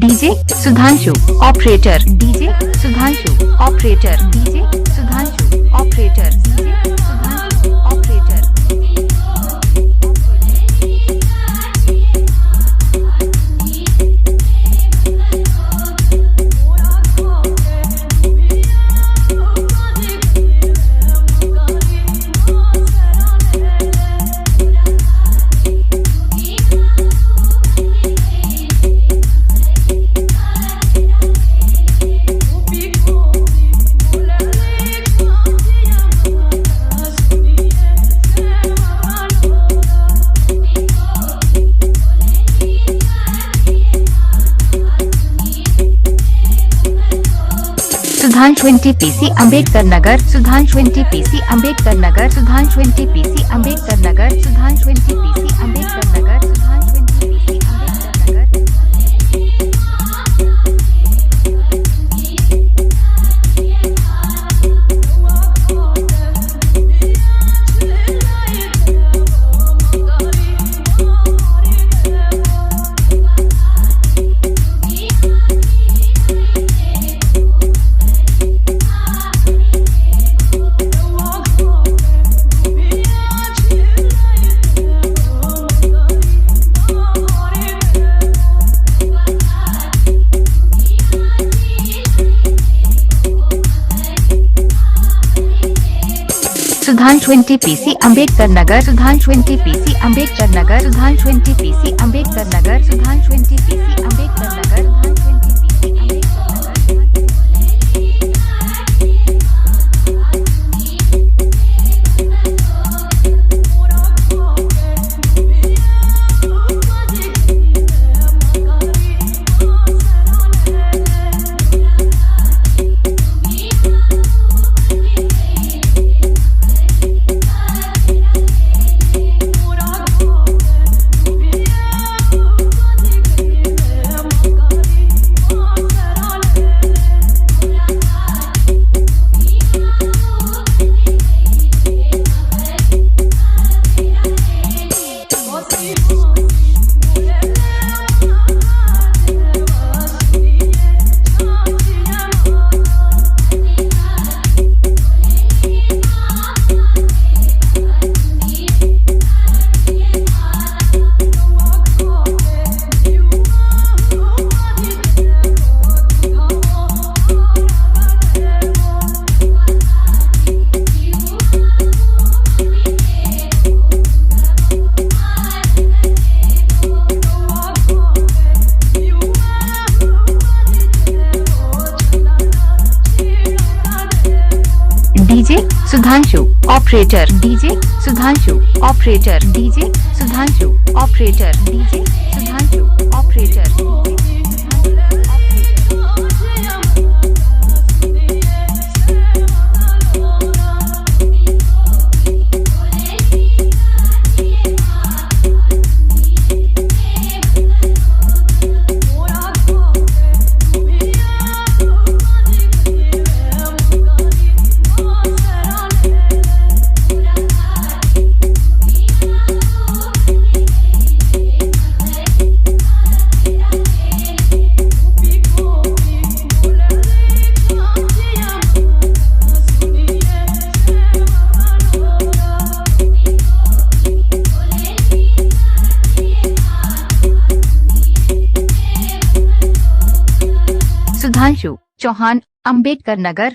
DJ Sudhanshu operator, DJ Sudhanshu operator, DJ Sudhanshu operator, DJ Sudhanshu operator. Sudhanshu 20 PC Ambedkar Nagar, Sudhanshu 20 PC Ambedkar Nagar, Sudhanshu 20 PC Ambedkar Nagar, Sudhanshu 20 PC Ambedkar Nagar, Sudhanshu 20 PC Ambedkar Nagar. Sudhanshu 20 PC Ambedkar Nagar, Sudhanshu 20 PC Ambedkar Nagar, Sudhanshu 20 PC Ambedkar Nagar, Sudhanshu 20 PC Ambedkar Nagar, Sudhanshu 20 PC Ambedkar Nagar. DJ Sudhanshu operator, DJ Sudhanshu operator, DJ Sudhanshu operator, DJ Sudhanshu operator. Sudhanshu Chauhan Ambedkar Nagar,